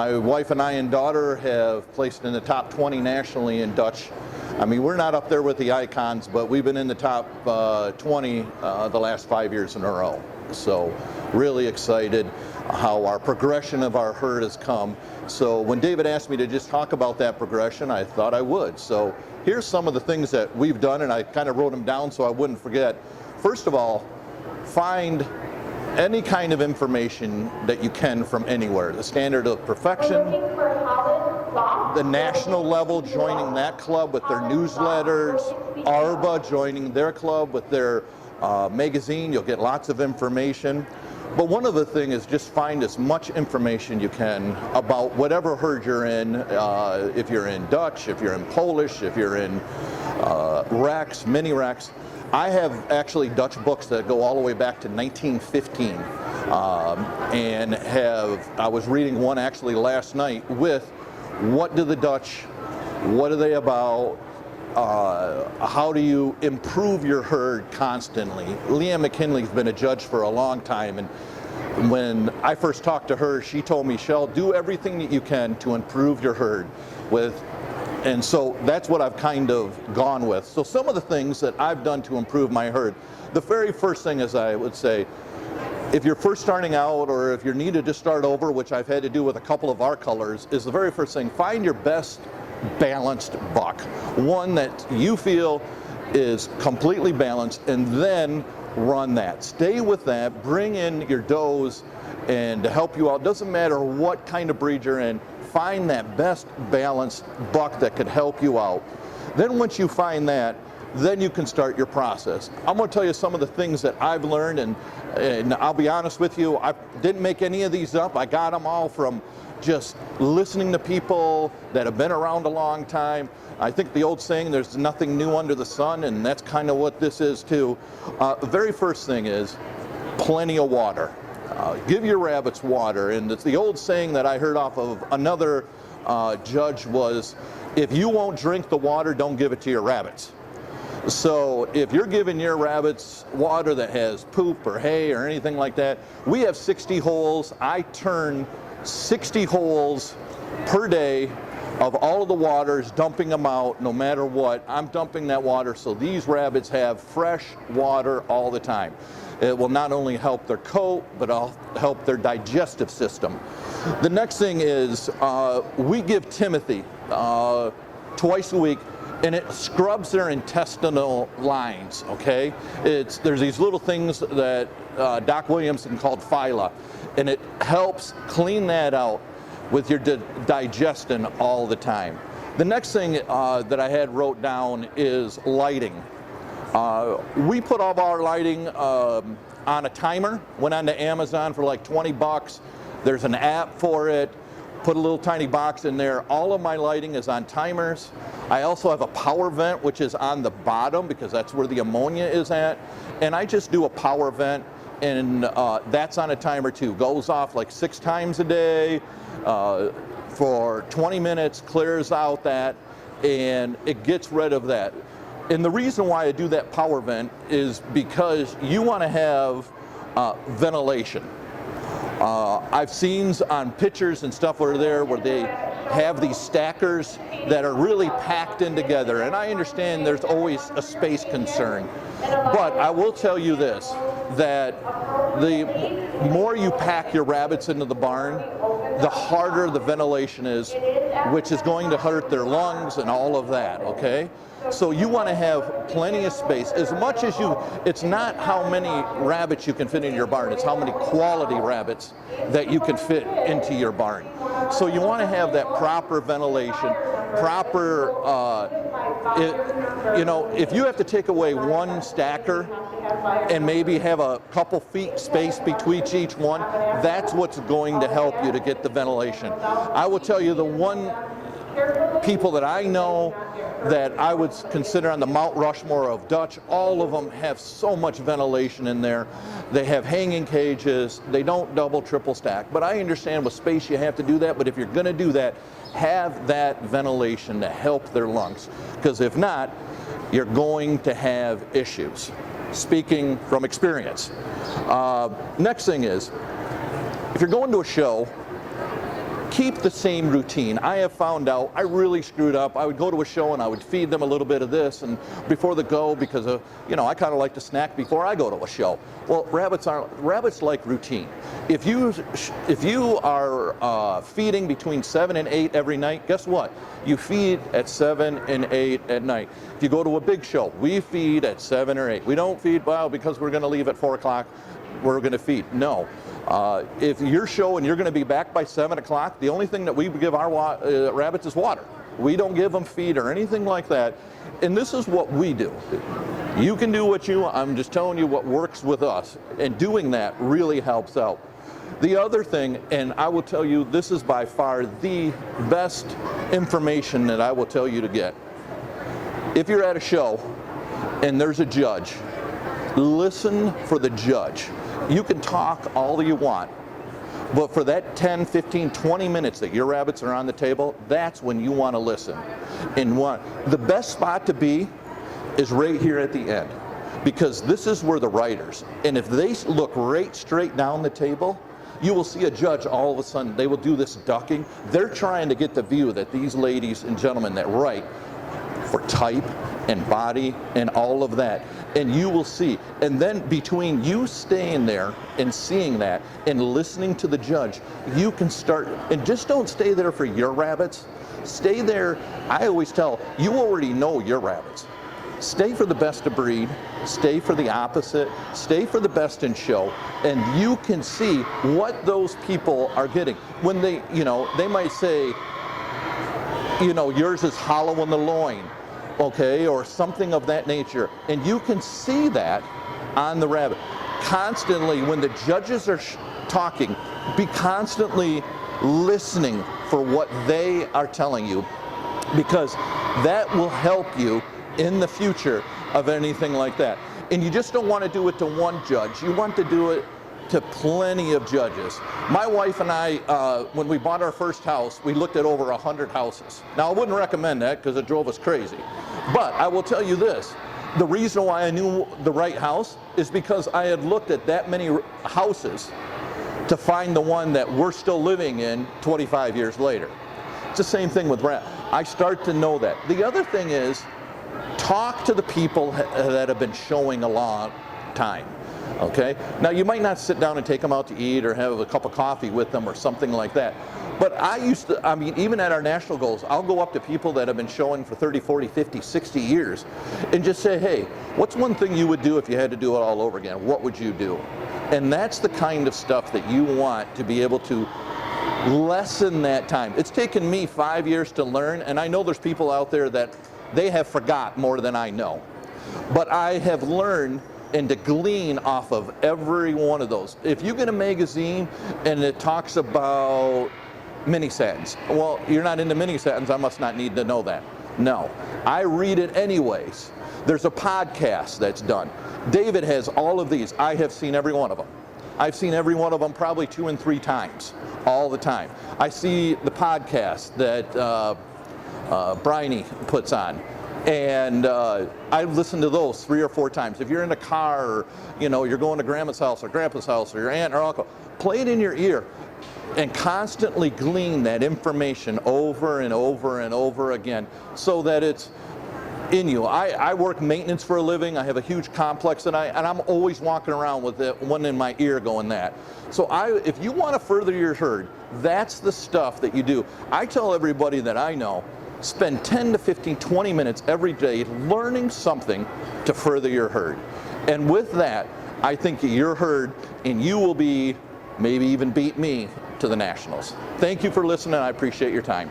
My wife and I and daughter have placed in the top 20 nationally in Dutch. I mean, we're not up there with the icons, but we've been in the top 20 the last 5 years in a row. So really excited how our progression of our herd has come. So when David asked me to just talk about that progression, I thought I would. So here's some of the things that we've done, and I kind of wrote them down so I wouldn't forget. First of all, find any kind of information that you can from anywhere. The Standard of Perfection, the national level, joining that club with their newsletters, ARBA joining their club with their magazine. You'll get lots of information. But one other thing is just find as much information you can about whatever herd you're in. If you're in Dutch, if you're in Polish, if you're in Rex, mini Rex. I have actually Dutch books that go all the way back to 1915, and I was reading one actually last night with what do the Dutch, what are they about, how do you improve your herd constantly. Leanne McKinley's been a judge for a long time, and when I first talked to her, she told me, Shell, do everything that you can to improve your herd and so that's what I've kind of gone with. So some of the things that I've done to improve my herd, the very first thing is, I would say, if you're first starting out or if you're needed to start over, which I've had to do with a couple of our colors, is the very first thing, find your best balanced buck. One that you feel is completely balanced, and then run that. Stay with that, bring in your does, and to help you out, doesn't matter what kind of breed you're in, find that best balanced buck that could help you out. Then once you find that, then you can start your process. I'm going to tell you some of the things that I've learned, and I'll be honest with you, I didn't make any of these up. I got them all from just listening to people that have been around a long time. I think the old saying, there's nothing new under the sun, and that's kind of what this is too. The very first thing is plenty of water. Give your rabbits water, and it's the old saying that I heard off of another judge was, if you won't drink the water, don't give it to your rabbits. So if you're giving your rabbits water that has poop or hay or anything like that, we have 60 holes. I turn 60 holes per day of all of the waters, dumping them out no matter what. I'm dumping that water so these rabbits have fresh water all the time. It will not only help their coat, but help their digestive system. The next thing is we give Timothy twice a week, and it scrubs their intestinal lines, okay? There's these little things that Doc Williamson called phyla, and it helps clean that out with your digestion all the time. The next thing that I had wrote down is lighting. We put all of our lighting on a timer, went onto Amazon for like 20 bucks. There's an app for it, put a little tiny box in there. All of my lighting is on timers. I also have a power vent, which is on the bottom because that's where the ammonia is at. And I just do a power vent, and that's on a timer too. Goes off like 6 times a day for 20 minutes, clears out that, and it gets rid of that. And the reason why I do that power vent is because you want to have ventilation. I've seen on pictures and stuff where they have these stackers that are really packed in together, and I understand there's always a space concern. But I will tell you this, that the more you pack your rabbits into the barn, the harder the ventilation is, which is going to hurt their lungs and all of that, okay? So you want to have plenty of space. As much as it's not how many rabbits you can fit in your barn, it's how many quality rabbits that you can fit into your barn. So you want to have that proper ventilation, proper, if you have to take away one stacker and maybe have a couple feet space between each one, that's what's going to help you to get the ventilation. I will tell you, the one people that I know that I would consider on the Mount Rushmore of Dutch, all of them have so much ventilation in there. They have hanging cages, they don't double, triple stack. But I understand with space you have to do that, but if you're going to do that, have that ventilation to help their lungs. Because if not, you're going to have issues. Speaking from experience. Next thing is, if you're going to a show, keep the same routine. I have found out I really screwed up. I would go to a show and I would feed them a little bit of this and before they go, because of, I kind of like to snack before I go to a show. Well, rabbits like routine. If you are feeding between 7 and 8 every night, guess what? You feed at 7 and 8 at night. If you go to a big show, we feed at 7 or 8. We don't feed, well, because we're going to leave at 4 o'clock, we're going to feed. No. If your show and you're going to be back by 7 o'clock, the only thing that we give our rabbits is water. We don't give them feed or anything like that. And this is what we do. You can do what I'm just telling you what works with us. And doing that really helps out. The other thing, and I will tell you, this is by far the best information that I will tell you to get. If you're at a show and there's a judge, listen for the judge. You can talk all you want, but for that 10, 15, 20 minutes that your rabbits are on the table, that's when you want to listen. And the best spot to be is right here at the end, because this is where the writers, and if they look right straight down the table, you will see a judge all of a sudden, they will do this ducking. They're trying to get the view that these ladies and gentlemen that write for type and body and all of that. And you will see. And then between you staying there and seeing that and listening to the judge, you can start, and just don't stay there for your rabbits. Stay there, I always tell, you already know your rabbits. Stay for the best of breed, stay for the opposite, stay for the best in show, and you can see what those people are getting. When they might say, yours is hollow in the loin, okay, or something of that nature. And you can see that on the rabbit. Constantly, when the judges are talking, be constantly listening for what they are telling you, because that will help you in the future of anything like that. And you just don't want to do it to one judge. You want to do it to plenty of judges. My wife and I, when we bought our first house, we looked at over 100 houses. Now, I wouldn't recommend that because it drove us crazy. But I will tell you this, the reason why I knew the right house is because I had looked at that many houses to find the one that we're still living in 25 years later. It's the same thing with rabbits. I start to know that. The other thing is, talk to the people that have been showing a long time. Okay? Now, you might not sit down and take them out to eat or have a cup of coffee with them or something like that. But even at our national goals, I'll go up to people that have been showing for 30, 40, 50, 60 years and just say, hey, what's one thing you would do if you had to do it all over again? What would you do? And that's the kind of stuff that you want to be able to lessen that time. It's taken me 5 years to learn, and I know there's people out there that they have forgot more than I know. But I have learned and to glean off of every one of those. If you get a magazine and it talks about mini satins, well, you're not into mini satins, I must not need to know that. No, I read it anyways. There's a podcast that's done. David has all of these. I have seen every one of them. I've seen every one of them probably 2 and 3 times, all the time. I see the podcast that Briney puts on. And I listen to those 3 or 4 times. If you're in a car, or you're going to grandma's house or grandpa's house or your aunt or uncle, play it in your ear and constantly glean that information over and over and over again so that it's in you. I work maintenance for a living. I have a huge complex, and I'm always walking around with one in my ear going that. So if you want to further your herd, that's the stuff that you do. I tell everybody that I know, spend 10 to 15, 20 minutes every day learning something to further your herd. And with that, I think your herd, and you will maybe even beat me to the nationals. Thank you for listening. I appreciate your time.